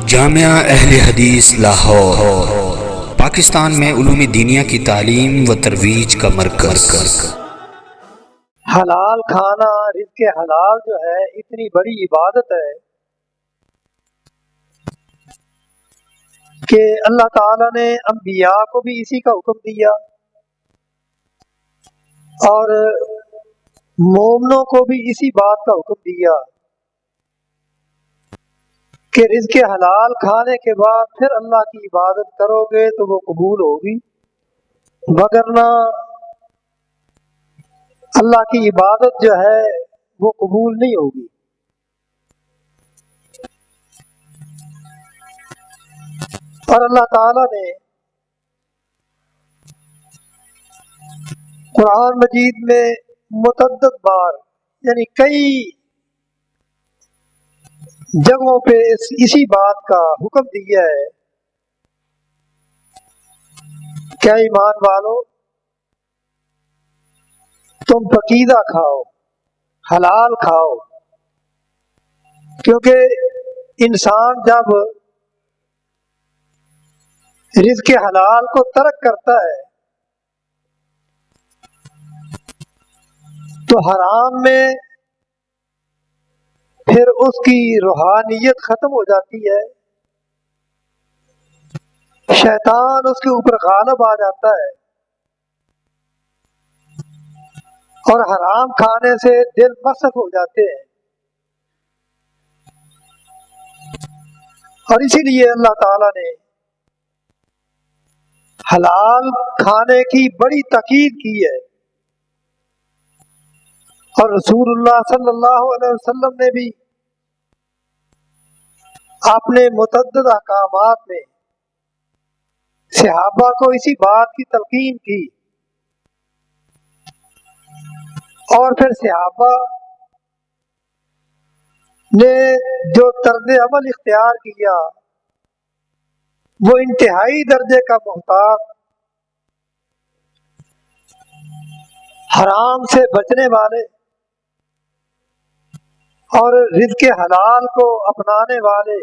جامعہ اہل حدیث لاہور پاکستان میں علوم دینیہ کی تعلیم و ترویج کا مرکز۔ حلال کھانا، رزق حلال جو ہے اتنی بڑی عبادت ہے کہ اللہ تعالیٰ نے انبیاء کو بھی اسی کا حکم دیا اور مومنوں کو بھی اسی بات کا حکم دیا کہ رزق حلال کھانے کے بعد پھر اللہ کی عبادت کرو گے تو وہ قبول ہوگی، وگرنہ اللہ کی عبادت جو ہے وہ قبول نہیں ہوگی۔ اور اللہ تعالیٰ نے قرآن مجید میں متعدد بار یعنی کئی جگہوں پہ اسی بات کا حکم دیا ہے، کیا ایمان والو تم پاکیزہ کھاؤ، حلال کھاؤ، کیونکہ انسان جب رزق حلال کو ترک کرتا ہے تو حرام میں پھر اس کی روحانیت ختم ہو جاتی ہے، شیطان اس کے اوپر غالب آ جاتا ہے اور حرام کھانے سے دل مصف ہو جاتے ہیں۔ اور اسی لیے اللہ تعالیٰ نے حلال کھانے کی بڑی تاکید کی ہے، اور رسول اللہ صلی اللہ علیہ وسلم نے بھی اپنے متعدد احکامات میں صحابہ کو اسی بات کی تلقین کی، اور پھر صحابہ نے جو طرز عمل اختیار کیا وہ انتہائی درجے کا محتاط، حرام سے بچنے والے اور رزق حلال کو اپنانے والے،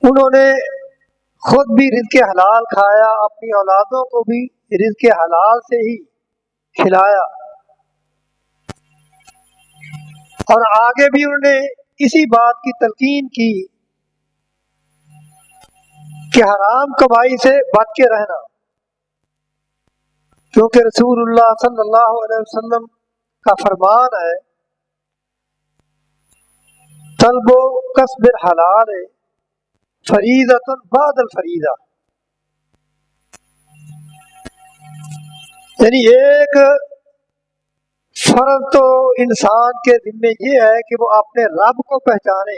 انہوں نے خود بھی رزق حلال کھایا، اپنی اولادوں کو بھی رزق حلال سے ہی کھلایا، اور آگے بھی انہوں نے اسی بات کی تلقین کی کہ حرام کمائی سے بچ کے رہنا، کیونکہ رسول اللہ صلی اللہ علیہ وسلم کا فرمان ہے طلب و کسب الحلال فریضۃ بعد الفریضہ، یعنی ایک فرض تو انسان کے ذمے یہ ہے کہ وہ اپنے رب کو پہچانے،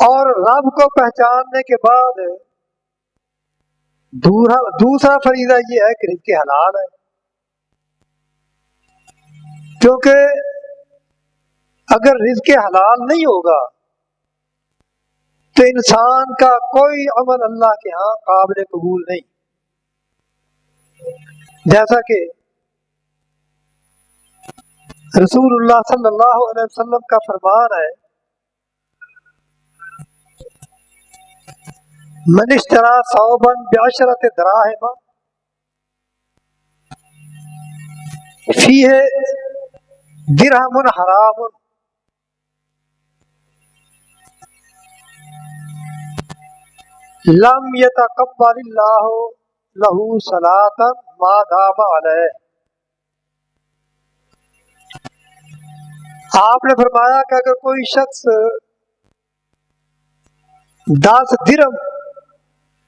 اور رب کو پہچاننے کے بعد دوسرا فریضہ یہ ہے کہ رزق حلال ہے، کیونکہ اگر رزق حلال نہیں ہوگا تو انسان کا کوئی عمل اللہ کے ہاں قابل قبول نہیں، جیسا کہ رسول اللہ صلی اللہ علیہ وسلم کا فرمان ہے من اشترى ثوبا بعشرة دراهم فيه درهم حرام لم يتقبل الله له صلاة ما دام عليه۔ آپ نے فرمایا کہ اگر کوئی شخص 10 درہم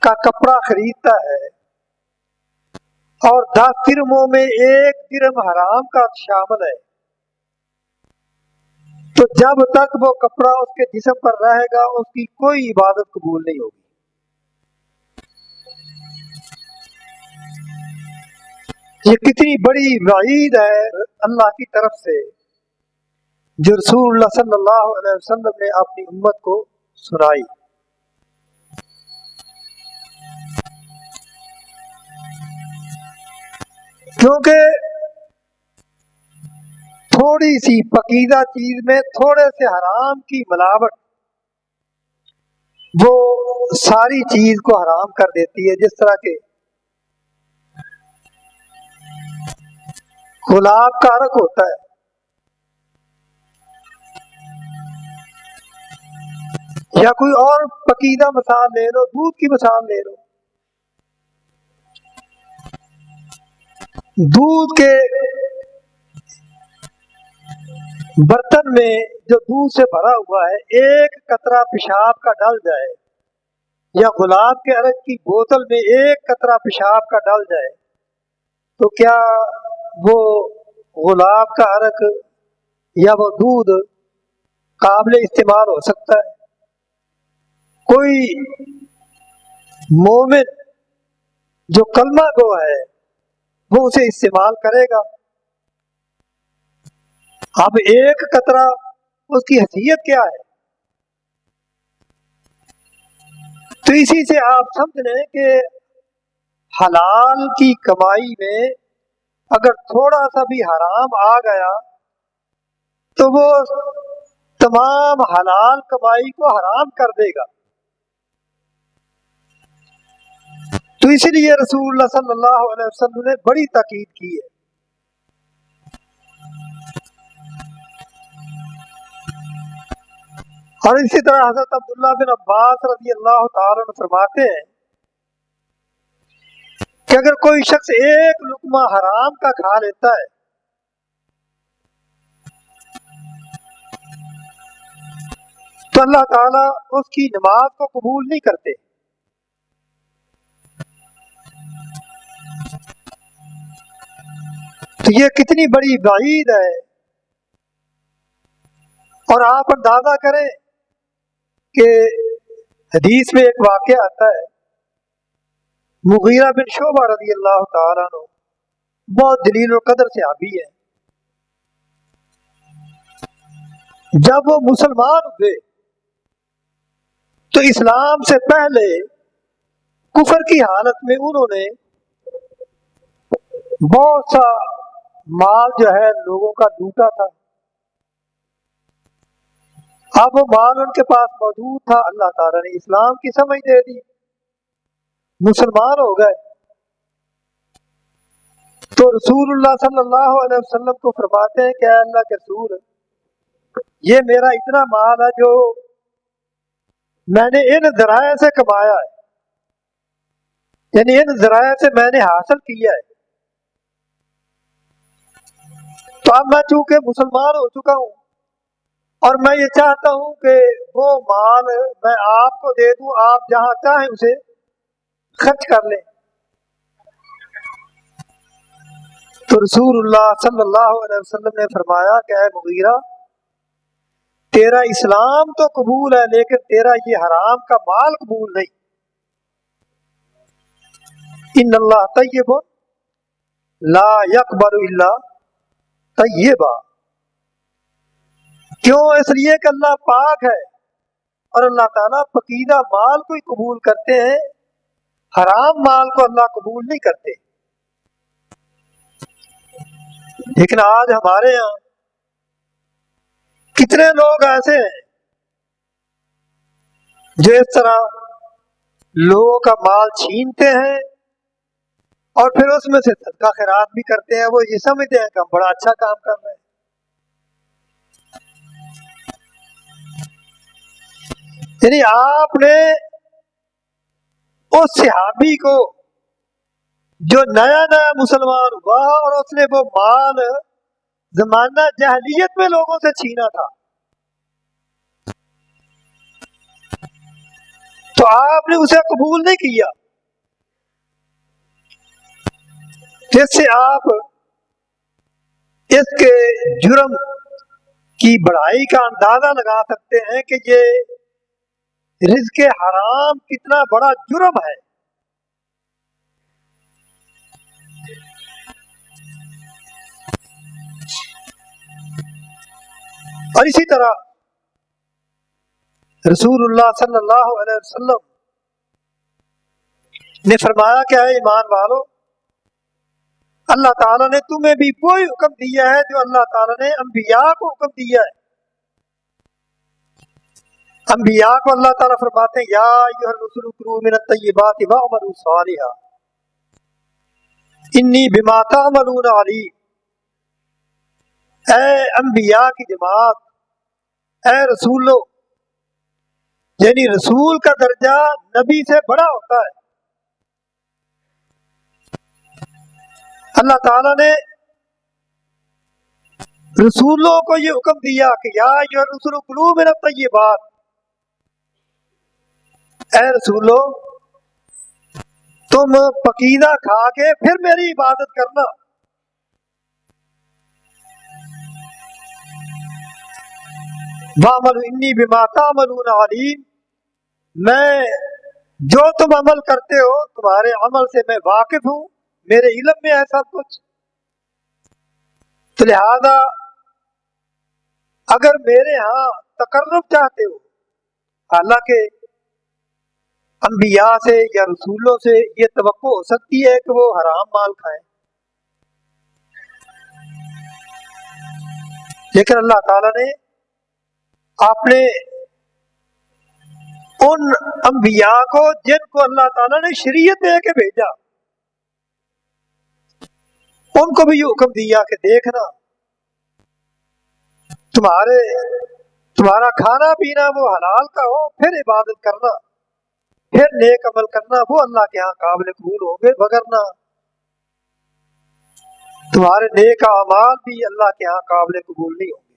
کا کپڑا خریدتا ہے اور 10 درہموں میں 1 درہم حرام کا شامل ہے، تو جب تک وہ کپڑا اس کے جسم پر رہے گا اس کی کوئی عبادت قبول نہیں ہوگی۔ یہ کتنی بڑی وعید ہے اللہ کی طرف سے جو رسول اللہ صلی اللہ علیہ وسلم نے اپنی امت کو سنائی۔ کیونکہ تھوڑی سی پکیزہ چیز میں تھوڑے سے حرام کی ملاوٹ وہ ساری چیز کو حرام کر دیتی ہے. جس طرح کہ گلاب کا عرق ہوتا ہے، یا کوئی اور پکیزہ مثال لے لو، دودھ کی مثال لے لو. دودھ کے برتن میں جو دودھ سے بھرا ہوا ہے، ایک قطرہ پیشاب کا ڈل جائے، یا گلاب کے عرق کی بوتل میں ایک قطرہ پیشاب کا ڈل جائے، تو کیا وہ گلاب کا عرق یا وہ دودھ قابل استعمال ہو سکتا ہے؟ کوئی مومن جو کلمہ گو ہے وہ اسے استعمال کرے گا. اب ایک قطرہ، اس کی حیثیت کیا ہے؟ تو اسی سے آپ سمجھ لیں کہ حلال کی کمائی میں اگر تھوڑا سا بھی حرام آ گیا تو وہ تمام حلال کمائی کو حرام کر دے گا. تو اسی لیے رسول اللہ صلی اللہ علیہ وسلم نے بڑی تاکید کی ہے. اور اسی طرح حضرت عبداللہ بن عباس رضی اللہ تعالیٰ عنہ فرماتے ہیں کہ اگر کوئی شخص ایک لقمہ حرام کا کھا لیتا ہے تو اللہ تعالیٰ اس کی نماز کو قبول نہیں کرتے. تو یہ کتنی بڑی وعید ہے. اور آپ اندازہ کریں کہ حدیث میں ایک واقعہ آتا ہے، مغیرہ بن شعبہ رضی اللہ تعالیٰ عنہ بہت جلیل القدر صحابی ہے. جب وہ مسلمان ہوئے تو اسلام سے پہلے کفر کی حالت میں انہوں نے بہت سا مال جو ہے لوگوں کا لوٹا تھا. اب وہ مال ان کے پاس موجود تھا، اللہ تعالیٰ نے اسلام کی سمجھ دے دی، مسلمان ہو گئے. تو رسول اللہ صلی اللہ علیہ وسلم کو فرماتے ہیں کہ اے اللہ کے رسول، یہ میرا اتنا مال ہے جو میں نے ان ذرائع سے کمایا ہے، یعنی ان ذرائع سے میں نے حاصل کیا ہے. تو اب میں چونکہ مسلمان ہو چکا ہوں اور میں یہ چاہتا ہوں کہ وہ مال میں آپ کو دے دوں، آپ جہاں چاہیں اسے خرچ کر لیں. تو رسول اللہ صلی اللہ علیہ وسلم نے فرمایا کہ اے مغیرہ، تیرا اسلام تو قبول ہے لیکن تیرا یہ حرام کا مال قبول نہیں. ان اللہ طیب لا یقبل الا طیبا. کیوں؟ اس لیے کہ اللہ پاک ہے اور اللہ تعالیٰ پاکیزہ مال کو ہی قبول کرتے ہیں، حرام مال کو اللہ قبول نہیں کرتے. لیکن آج ہمارے یہاں کتنے لوگ ایسے ہیں جو اس طرح لوگوں کا مال چھینتے ہیں اور پھر اس میں سے صدقہ خیرات بھی کرتے ہیں. وہ یہ سمجھتے ہیں کہ ہم بڑا اچھا کام کر رہے ہیں. یعنی آپ نے اس صحابی کو جو نیا نیا مسلمان ہوا اور اس نے وہ مال زمانہ جاہلیت میں لوگوں سے چھینا تھا، تو آپ نے اسے قبول نہیں کیا، جس سے آپ اس کے جرم کی بڑائی کا اندازہ لگا سکتے ہیں کہ یہ رزق حرام کتنا بڑا جرم ہے. اور اسی طرح رسول اللہ صلی اللہ علیہ وسلم نے فرمایا کہ اے ایمان والو، اللہ تعالیٰ نے تمہیں بھی وہی حکم دیا ہے جو اللہ تعالیٰ نے انبیاء کو حکم دیا ہے۔ انبیاء کو اللہ تعالیٰ فرماتے ہیں یا ایھا الرسل کلوا من الطیبات واعملوا صالحا انی بما تعملون علیم۔ اے انبیاء کی جماعت، اے رسولو، یعنی رسول کا درجہ نبی سے بڑا ہوتا ہے۔ اللہ تعالیٰ نے رسولوں کو یہ حکم دیا کہ یا ایھا الرسل کلوا من الطیبات، اے رسولو تم پکیزہ کھا کے پھر میری عبادت کرنا۔ وَاعْمَلُوا إِنِّي بِمَا تَعْمَلُونَ عَلِيمٌ، میں جو تم عمل کرتے ہو تمہارے عمل سے میں واقف ہوں، میرے علم میں ہے سب کچھ۔ تو لہذا اگر میرے ہاں تقرب چاہتے ہو، حالانکہ انبیاء سے یا رسولوں سے یہ توقع ہو سکتی ہے کہ وہ حرام مال کھائیں، لیکن اللہ تعالیٰ نے اپنے ان انبیاء کو جن کو اللہ تعالیٰ نے شریعت دے کے بھیجا، ان کو بھی یہ حکم دیا کہ دیکھنا تمہارا کھانا پینا وہ حلال کا ہو، پھر عبادت کرنا، پھر نیک عمل کرنا، وہ اللہ کے ہاں قابل قبول ہوں گے، وگرنہ تمہارے نیک اعمال بھی اللہ کے ہاں قابل قبول نہیں ہوں گے۔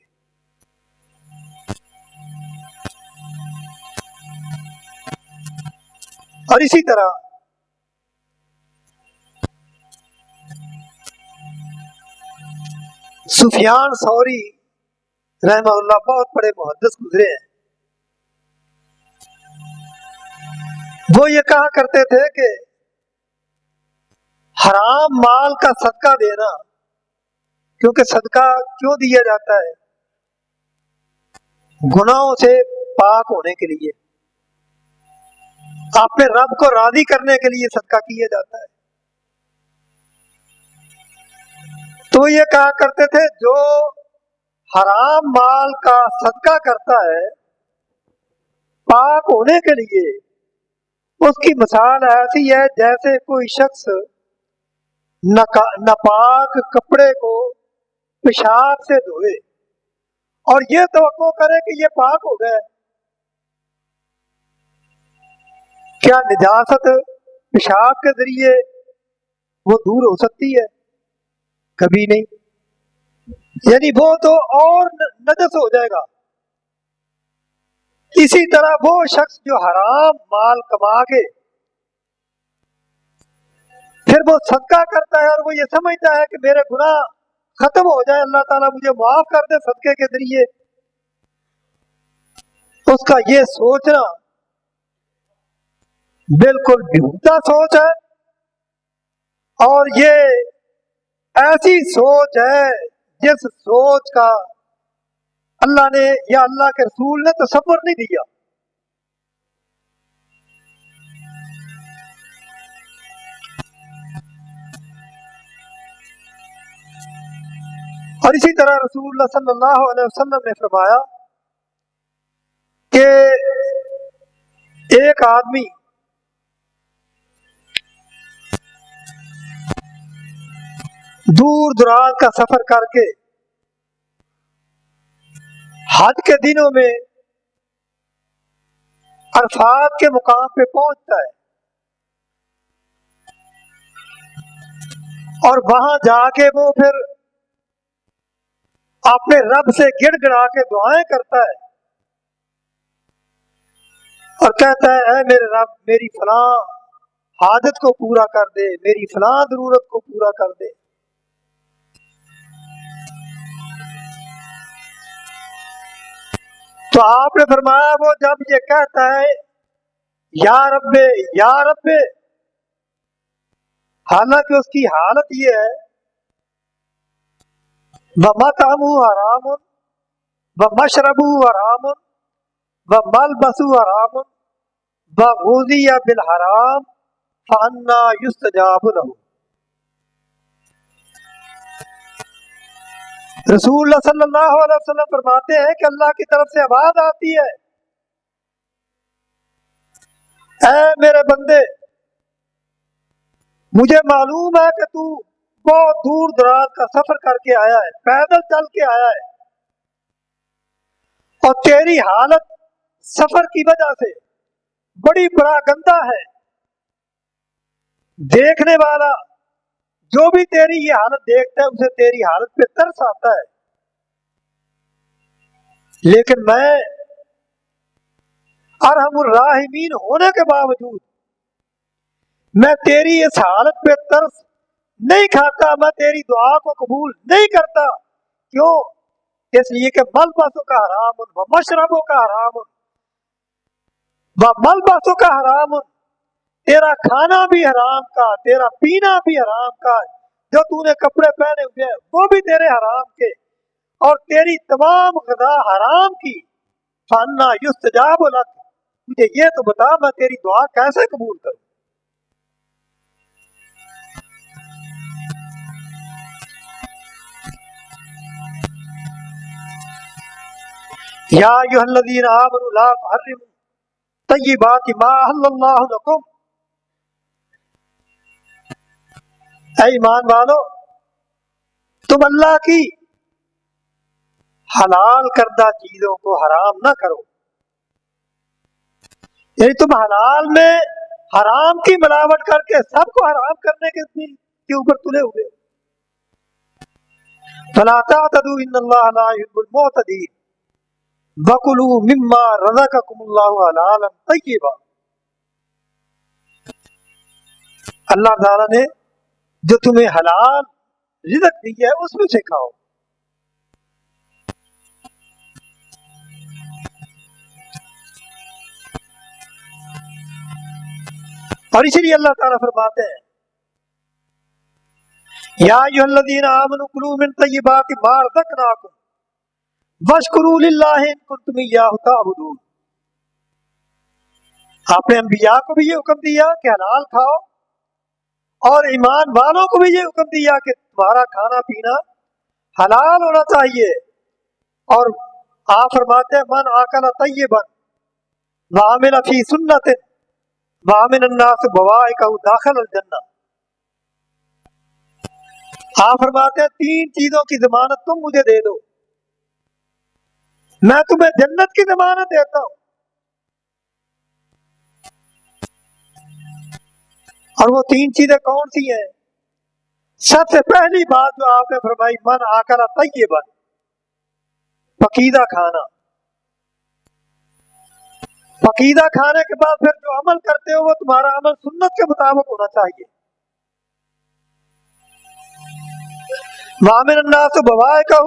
اور اسی طرح سفیان ثوری رحمہ اللہ بہت بڑے محدث گزرے ہیں، وہ یہ کہا کرتے تھے کہ حرام مال کا صدقہ دینا، کیونکہ صدقہ کیوں دیا جاتا ہے؟ گناہوں سے پاک ہونے کے لیے، اپنے رب کو راضی کرنے کے لیے صدقہ کیا جاتا ہے۔ تو یہ کہا کرتے تھے جو حرام مال کا صدقہ کرتا ہے پاک ہونے کے لیے، اس کی مثال ایسی ہے جیسے کوئی شخص ناپاک کپڑے کو پیشاب سے دھوئے اور یہ توقع کرے کہ یہ پاک ہو گئے۔ کیا نجاست پیشاب کے ذریعے وہ دور ہو سکتی ہے؟ کبھی نہیں، یعنی وہ تو اور نجس ہو جائے گا۔ اسی طرح وہ شخص جو حرام مال کما کے پھر وہ صدقہ کرتا ہے اور وہ یہ سمجھتا ہے کہ میرے گناہ ختم ہو جائے، اللہ تعالیٰ مجھے معاف کر دے صدقے کے ذریعے، اس کا یہ سوچنا بالکل بےہودہ سوچ ہے، اور یہ ایسی سوچ ہے جس سوچ کا اللہ نے یا اللہ کے رسول نے تصور نہیں دیا۔ اور اسی طرح رسول اللہ صلی اللہ علیہ وسلم نے فرمایا کہ ایک آدمی دور دراز کا سفر کر کے حج کے دنوں میں عرفات کے مقام پہ پہنچتا ہے اور وہاں جا کے وہ پھر اپنے رب سے گڑ گڑا کے دعائیں کرتا ہے اور کہتا ہے اے میرے رب میری فلاں حاجت کو پورا کر دے، میری فلاں ضرورت کو پورا کر دے۔ تو آپ نے فرمایا وہ جب یہ کہتا ہے یا رب یا رب، حالانکہ اس کی حالت یہ ہے وَمَطْعَمُهُ حَرَامٌ وَمَشْرَبُهُ حَرَامٌ وَمَلْبَسُهُ حَرَامٌ وَغُذِيَ بِالْحَرَامِ فَأَنَّىٰ يُسْتَجَابُ لَهُ۔ رسول اللہ صلی اللہ علیہ وسلم فرماتے ہیں کہ اللہ کی طرف سے آواز آتی ہے، اے میرے بندے، مجھے معلوم ہے کہ تو بہت دور دراز کا سفر کر کے آیا ہے، پیدل چل کے آیا ہے، اور تیری حالت سفر کی وجہ سے بڑی برا گندہ ہے۔ دیکھنے والا جو بھی تیری یہ حالت دیکھتا ہے اسے تیری حالت پہ ترس آتا ہے، لیکن میں ارحم الراحمین ہونے کے باوجود میں تیری اس حالت پہ ترس نہیں کھاتا، میں تیری دعا کو قبول نہیں کرتا۔ کیوں؟ اس لیے کہ ملبسوں کا حرام و مشربوں کا حرام و ملبسوں کا حرام، تیرا کھانا بھی حرام کا، تیرا پینا بھی حرام کا، جو تو نے کپڑے پہنے ہوئے ہیں وہ بھی تیرے حرام کے، اور تیری تمام غذا حرام کی۔ فانا یستجاب لک، مجھے یہ تو بتا میں تیری دعا کیسے قبول کروں؟ یا ایھا الذین آمنوا لا تحرموا طیبات ما احل اللہ لکم، اے ایمان والو تم اللہ کی حلال کردہ چیزوں کو حرام نہ کرو، یعنی تم حلال میں حرام کی ملاوٹ کر کے سب کو حرام کرنے کے اوپر تلے ہوئے۔ فلا تعتدوا ان اللہ لا يحب المعتدین وَكُلُوا مِمَّا رَزَقَكُمُ اللَّهُ حَلَالًا طَيِّبًا، اللہ تعالیٰ نے جو تمہیں حلال رزق دی ہے اس میں سے کھاؤ۔ اور اسی لیے اللہ تعالیٰ فرماتے ہیں یا ایھا الذین آمنوا کلوا من طیبات ما رزقناکم واشکروا للہ ان کنتم ایاہ تعبدون، آپ نے انبیاء کو بھی یہ حکم دیا کہ حلال کھاؤ، اور ایمان والوں کو بھی یہ حکم دیا کہ تمہارا کھانا پینا حلال ہونا چاہیے۔ اور آپ فرماتے ہیں من آکل طیبا وعمل فی سنت وامن الناس بوائقہ داخل الجنہ، آپ فرماتے ہیں تین چیزوں کی ضمانت تم مجھے دے دو، میں تمہیں جنت کی ضمانت دیتا ہوں۔ اور وہ تین چیزیں کون سی ہیں؟ سب سے پہلی بات جو آپ نے فرمائی من آکل طیبا، پاکیزہ کھانا، پاکیزہ کھانے کے بعد پھر جو عمل کرتے ہو وہ تمہارا عمل سنت کے مطابق ہونا چاہیے۔ وامن الناس بوائقہ،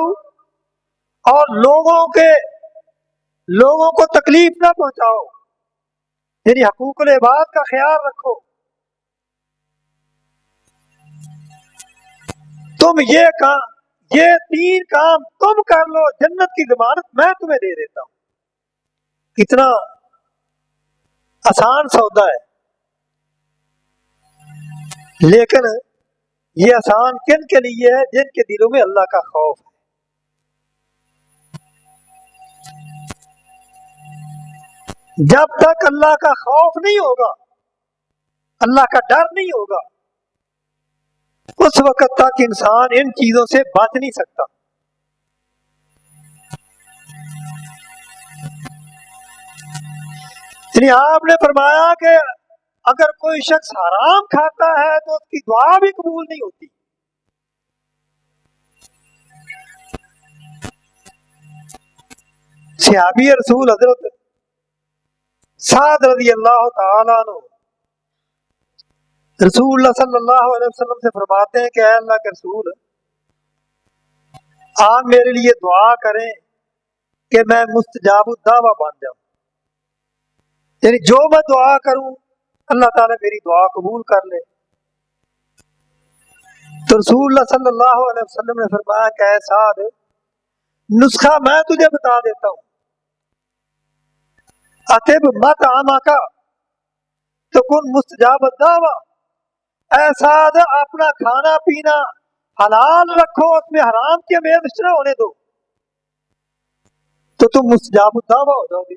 اور لوگوں کو تکلیف نہ پہنچاؤ، یعنی حقوق العباد کا خیال رکھو۔ تم یہ تین کام تم کر لو، جنت کی ضمانت میں تمہیں دے دیتا ہوں۔ اتنا آسان سودا ہے، لیکن یہ آسان کن کے لیے ہے؟ جن کے دلوں میں اللہ کا خوف ہے۔ جب تک اللہ کا خوف نہیں ہوگا، اللہ کا ڈر نہیں ہوگا، اس وقت تک انسان ان چیزوں سے بچ نہیں سکتا۔ یعنی آپ نے فرمایا کہ اگر کوئی شخص حرام کھاتا ہے تو اس کی دعا بھی قبول نہیں ہوتی۔ صحابی رسول حضرت سعد رضی اللہ تعالیٰ عنہ رسول اللہ صلی اللہ علیہ وسلم سے فرماتے ہیں کہ اے اللہ کے رسول، آپ میرے لیے دعا کریں کہ میں مستجاب الدعوہ بن جاؤں، یعنی جو میں دعا کروں اللہ تعالیٰ میری دعا قبول کر لے۔ تو رسول اللہ صلی اللہ علیہ وسلم نے فرمایا کہ اے سعد، نسخہ میں تجھے بتا دیتا ہوں، اطب مطعمک تکن مستجاب الدعوہ، اے سعد اپنا کھانا پینا حلال رکھو، اس میں حرام کی آمیزش نہ ہونے دو، تو تم مستجاب الدعویٰ ہو جاؤ گے۔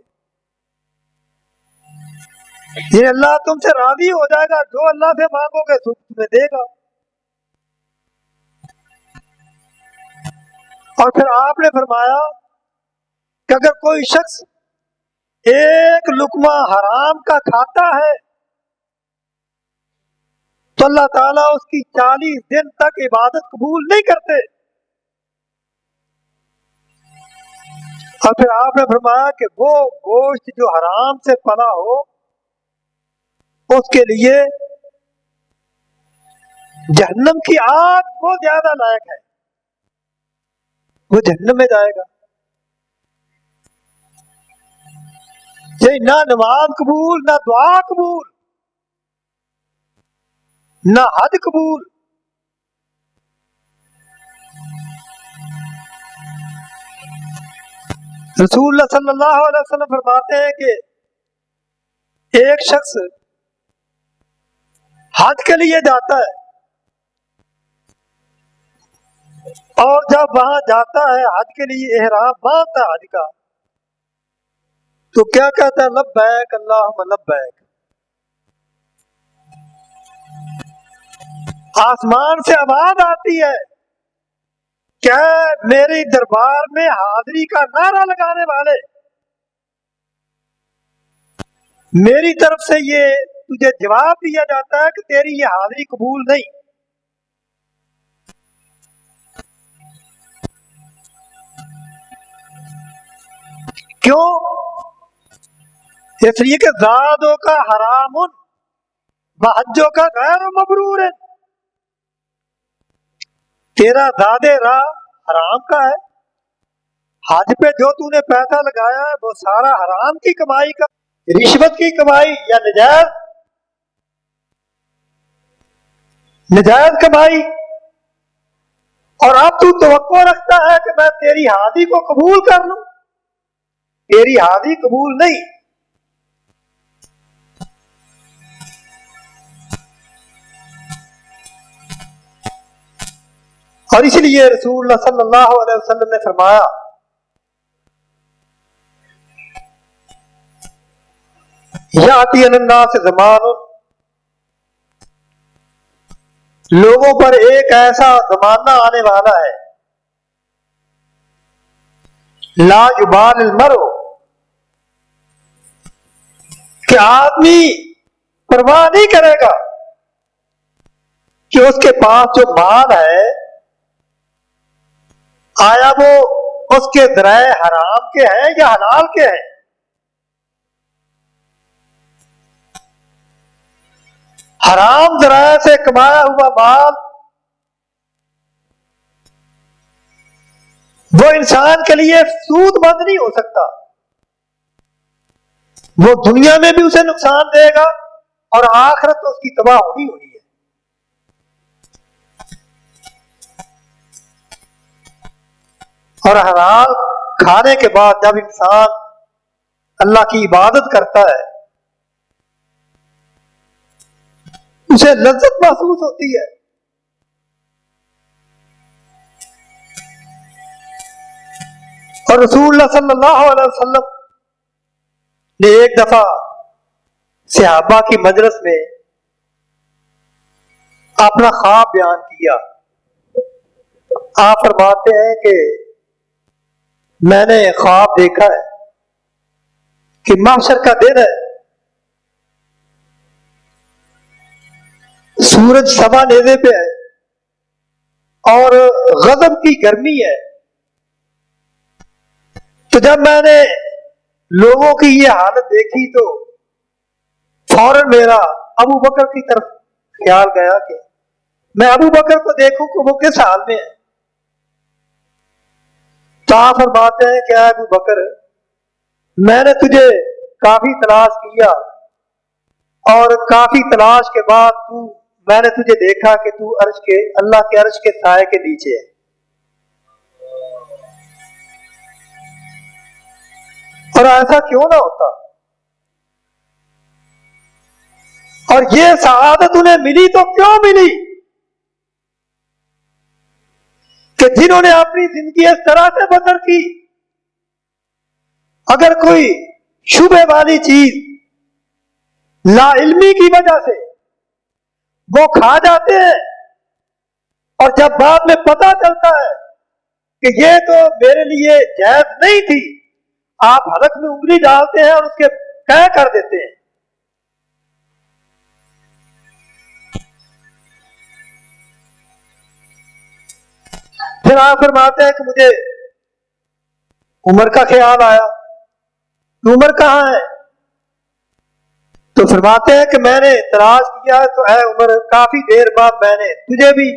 یہ اللہ تم سے راضی ہو جائے گا، جو اللہ سے مانگو گے سو تمہیں دے گا۔ اور پھر آپ نے فرمایا کہ اگر کوئی شخص ایک لقمہ حرام کا کھاتا ہے تو اللہ تعالیٰ اس کی 40 دن تک عبادت قبول نہیں کرتے۔ اور پھر آپ نے فرمایا کہ وہ گوشت جو حرام سے پلا ہو اس کے لیے جہنم کی آگ بہت زیادہ لائق ہے، وہ جہنم میں جائے گا۔ یہ نہ نماز قبول، نہ دعا قبول، نہ حد قبول۔ رسول اللہ صلی اللہ علیہ وسلم فرماتے ہیں کہ ایک شخص حج کے لیے جاتا ہے اور جب وہاں جاتا ہے حج کے لیے احرام باندھتا ہے حج کا، تو کیا کہتا ہے؟ لبیک اللہم لبیک۔ آسمان سے آواز آتی ہے کہ میری دربار میں حاضری کا نعرہ لگانے والے، میری طرف سے یہ تجھے جواب دیا جاتا ہے کہ تیری یہ حاضری قبول نہیں۔ کیوں؟ اس لیے کہ زادوں کا حرام بحجوں کا غیر مبرور ہے، تیرا زاد راہ حرام کا ہے، حج پہ جو تو نے پیسہ لگایا ہے وہ سارا حرام کی کمائی کا، رشوت کی کمائی یا نجائز کمائی، اور اب تو توقع رکھتا ہے کہ میں تیری حاضری کو قبول کر لوں، تیری حاضری قبول نہیں۔ اور اس لیے رسول اللہ صلی اللہ علیہ وسلم نے فرمایا یاتی الناس زمان، لوگوں پر ایک ایسا زمانہ آنے والا ہے لا یبال المرء، کہ آدمی پرواہ نہیں کرے گا کہ اس کے پاس جو مال ہے آیا وہ اس کے ذرائع حرام کے ہیں یا حلال کے ہیں۔ حرام ذرائع سے کمایا ہوا مال وہ انسان کے لیے سود مند نہیں ہو سکتا، وہ دنیا میں بھی اسے نقصان دے گا اور آخرت اس کی تباہ ہونی ہے۔ اور حلال کھانے کے بعد جب انسان اللہ کی عبادت کرتا ہے اسے لذت محسوس ہوتی ہے۔ اور رسول اللہ صلی اللہ علیہ وسلم نے ایک دفعہ صحابہ کی مجلس میں اپنا خواب بیان کیا۔ آپ فرماتے ہیں کہ میں نے خواب دیکھا ہے کہ محشر کا دن ہے، سورج سوا نیزے پہ ہے اور غضب کی گرمی ہے، تو جب میں نے لوگوں کی یہ حالت دیکھی تو فوراً میرا ابو بکر کی طرف خیال گیا کہ میں ابو بکر کو دیکھوں کہ وہ کس حال میں ہے۔ تو آپ فرماتے ہیں کہ اے ابو بکر، میں نے تجھے کافی تلاش کیا اور کافی تلاش کے بعد میں نے تجھے دیکھا کہ تو عرش کے اللہ کے عرش کے سائے کے نیچے ہے۔ اور ایسا کیوں نہ ہوتا؟ اور یہ سعادت انہیں ملی تو کیوں ملی؟ کہ جنہوں نے اپنی زندگی اس طرح سے بسر کی، اگر کوئی شبہ والی چیز لا علمی کی وجہ سے وہ کھا جاتے ہیں، اور جب بعد میں پتہ چلتا ہے کہ یہ تو میرے لیے جائز نہیں تھی، آپ حلق میں انگلی ڈالتے ہیں اور اس کے قے کر دیتے ہیں۔ پھر آپ فرماتے ہیں کہ مجھے عمر کا خیال آیا، کہ عمر کہاں ہے؟ تو فرماتے ہیں کہ میں نے تلاش کیا تو اے عمر، کافی دیر بعد میں نے تجھے بھی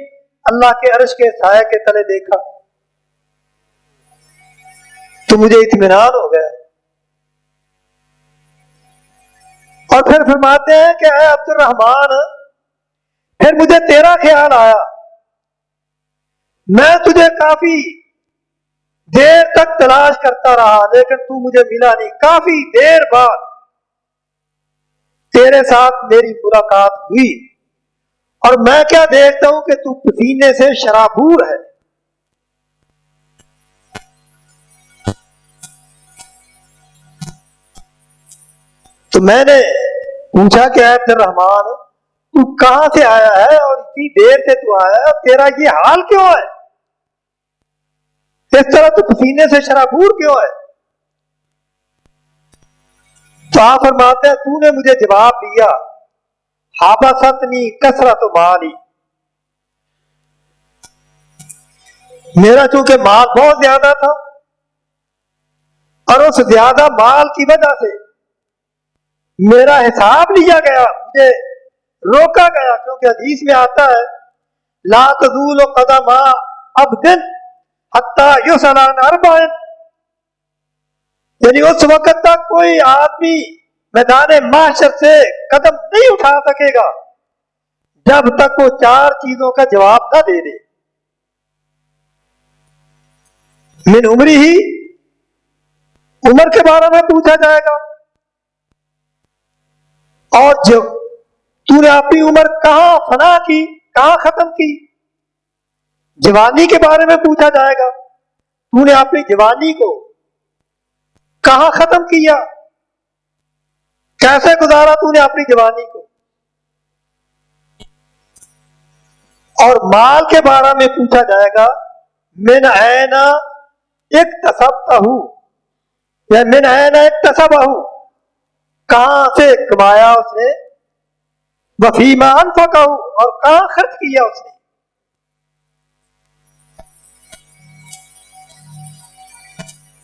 اللہ کے عرش کے سائے کے تلے دیکھا تو مجھے اطمینان ہو گیا۔ اور پھر فرماتے ہیں کہ اے عبد الرحمان، پھر مجھے تیرا خیال آیا، میں تجھے کافی دیر تک تلاش کرتا رہا لیکن تو مجھے ملا نہیں، کافی دیر بعد تیرے ساتھ میری ملاقات ہوئی، اور میں کیا دیکھتا ہوں کہ تو پسینے سے شرابور ہے۔ تو میں نے پوچھا کہ اے عبد الرحمان، تو کہاں سے آیا ہے اور اتنی دیر سے تو آیا ہے، تیرا یہ حال کیوں ہے؟ اس طرح تو پسینے سے شرابور کیوں ہے؟ تو آپ فرماتے ہیں تو نے مجھے جواب دیا، حبستنی کثرت مالی، میرا چونکہ مال بہت زیادہ تھا اور اس زیادہ مال کی وجہ سے میرا حساب لیا گیا، مجھے روکا گیا، کیونکہ حدیث میں آتا ہے لا تزول قدم عبد حتی یسأل عن اربع، یعنی اس وقت تک کوئی آدمی میدان محشر سے قدم نہیں اٹھا سکے گا جب تک وہ 4 چیزوں کا جواب نہ دے دے۔ من عمری ہی، عمر کے بارے میں پوچھا جائے گا، اور جو تو نے اپنی عمر کہاں فنا کی، کہاں ختم کی۔ جوانی کے بارے میں پوچھا جائے گا، تو نے اپنی جوانی کو کہاں ختم کیا، کیسے گزارا تو نے اپنی جوانی کو۔ اور مال کے بارے میں پوچھا جائے گا، من این اکتسبتہ، یا من این اکتسبہ، کہاں سے کمایا اس نے، وفیما انفقہ، اور کہاں خرچ کیا اس نے۔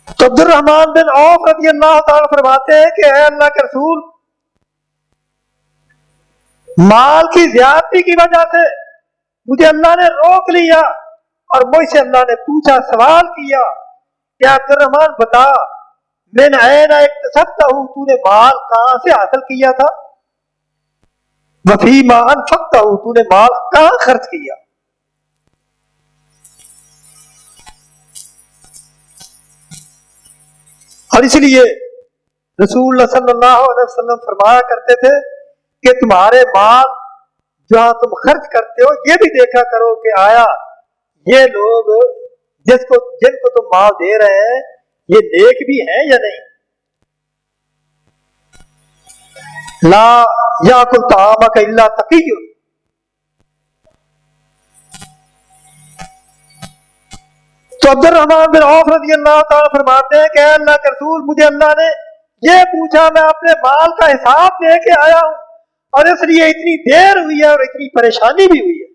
تو عبد الرحمن بن عوف رضی اللہ تعالیٰ فرماتے ہیں کہ اے اللہ کے رسول، مال کی زیادتی کی وجہ سے مجھے اللہ نے روک لیا اور مجھ سے اللہ نے پوچھا، سوال کیا کہ عبد الرحمن بتا، من این اکتسبتہ، تو نے مال کہاں سے حاصل کیا تھا، وفیما انفقتہ، تو نے مال کہاں خرچ کیا۔ اور اس لیے رسول اللہ صلی اللہ علیہ وسلم فرمایا کرتے تھے کہ تمہارے مال جہاں تم خرچ کرتے ہو یہ بھی دیکھا کرو کہ آیا یہ لوگ جن کو تم مال دے رہے ہیں یہ نیک بھی ہیں یا نہیں۔ لا یاکل طعامک الا تقی، تو عبد الرحمن بن عوف رضی اللہ تعالیٰ فرماتے ہیں کہ اے اللہ کے رسول، مجھے اللہ نے یہ پوچھا، میں اپنے مال کا حساب دے کے آیا ہوں اور اس لیے اتنی دیر ہوئی ہے اور اتنی پریشانی بھی ہوئی ہے۔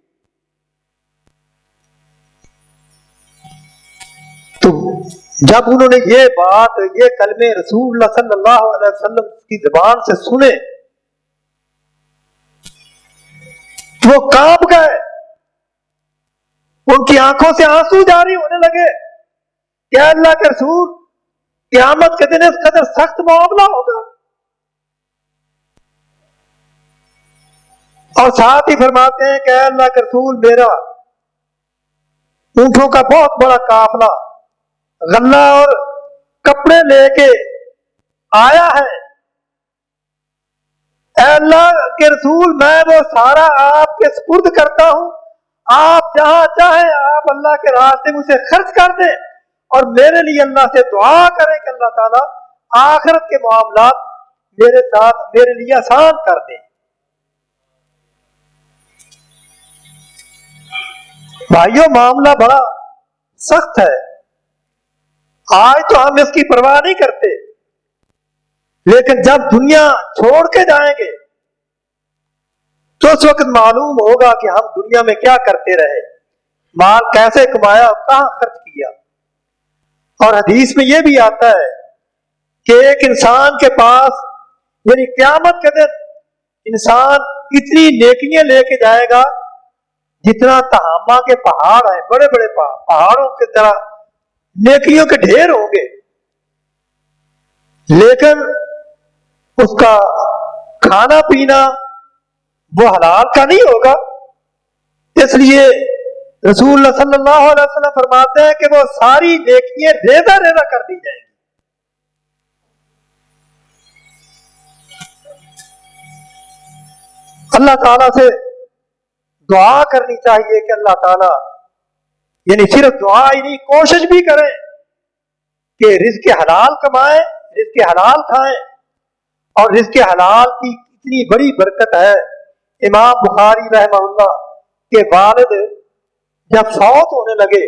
تو جب انہوں نے یہ بات، یہ کلمے رسول اللہ صلی اللہ علیہ وسلم کی زبان سے سنے، وہ کانپ گئے، ان کی آنکھوں سے آنسو جاری ہونے لگے کہ اللہ کے رسول، قیامت کے دن اس قدر سخت معاملہ ہوگا۔ اور ساتھ ہی فرماتے ہیں کہ اللہ کے رسول، میرا اونٹوں کا بہت بڑا قافلہ غلہ اور کپڑے لے کے آیا ہے، اے اللہ کے رسول، میں وہ سارا آپ کے سپرد کرتا ہوں آپ جہاں چاہیں آپ اللہ کے راستے میں اسے خرچ کر دیں اور میرے لیے اللہ سے دعا کریں کہ اللہ تعالیٰ آخرت کے معاملات میرے ساتھ میرے لیے آسان کر دیں۔ بھائیوں معاملہ بڑا سخت ہے، آج تو ہم اس کی پرواہ نہیں کرتے، لیکن جب دنیا چھوڑ کے جائیں گے تو اس وقت معلوم ہوگا کہ ہم دنیا میں کیا کرتے رہے، مال کیسے کمایا، کہاں خرچ کیا۔ اور حدیث میں یہ بھی آتا ہے کہ ایک انسان کے پاس یعنی قیامت کے دن انسان اتنی نیکیاں لے کے جائے گا جتنا تہامہ کے پہاڑ ہیں، بڑے بڑے پہاڑوں کی طرح نیکیوں کے ڈھیر ہوں گے، لیکن اس کا کھانا پینا وہ حلال کا نہیں ہوگا۔ اس لیے رسول اللہ صلی اللہ علیہ وسلم فرماتے ہیں کہ وہ ساری نیکیاں ریزہ ریزہ کر دی جائیں گی۔ اللہ تعالیٰ سے دعا کرنی چاہیے کہ اللہ تعالیٰ یعنی صرف دعا ہی نہیں، کوشش بھی کریں کہ رزق حلال کمائیں، رزق حلال کھائیں، اور رزق حلال کی اتنی بڑی برکت ہے۔ امام بخاری رحمہ اللہ کے والد جب فوت ہونے لگے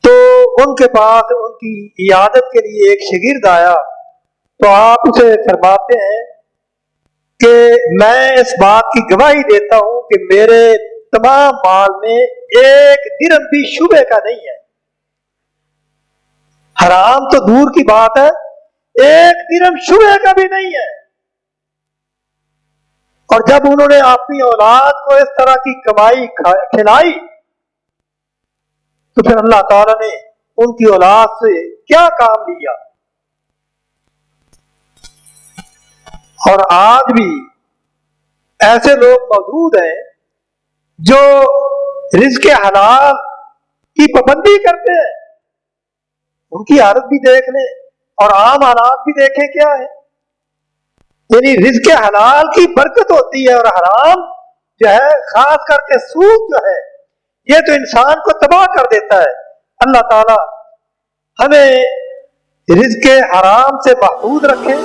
تو ان کے پاس ان کی عیادت کے لیے ایک شاگرد آیا، تو آپ اسے فرماتے ہیں کہ میں اس بات کی گواہی دیتا ہوں کہ میرے تمام مال میں ایک درہم بھی شبہ کا نہیں ہے، حرام تو دور کی بات ہے، ایک درہم شبہ کا بھی نہیں ہے۔ اور جب انہوں نے اپنی اولاد کو اس طرح کی کمائی کھلائی تو پھر اللہ تعالیٰ نے ان کی اولاد سے کیا کام لیا۔ اور آج بھی ایسے لوگ موجود ہیں جو رزق حلال کی پابندی کرتے ہیں، ان کی حالت بھی دیکھ لیں اور عام حالات بھی دیکھیں کیا ہے۔ یعنی رزق حلال کی برکت ہوتی ہے، اور حرام جو ہے خاص کر کے سود جو ہے یہ تو انسان کو تباہ کر دیتا ہے۔ اللہ تعالی ہمیں رزق حرام سے محفوظ رکھے۔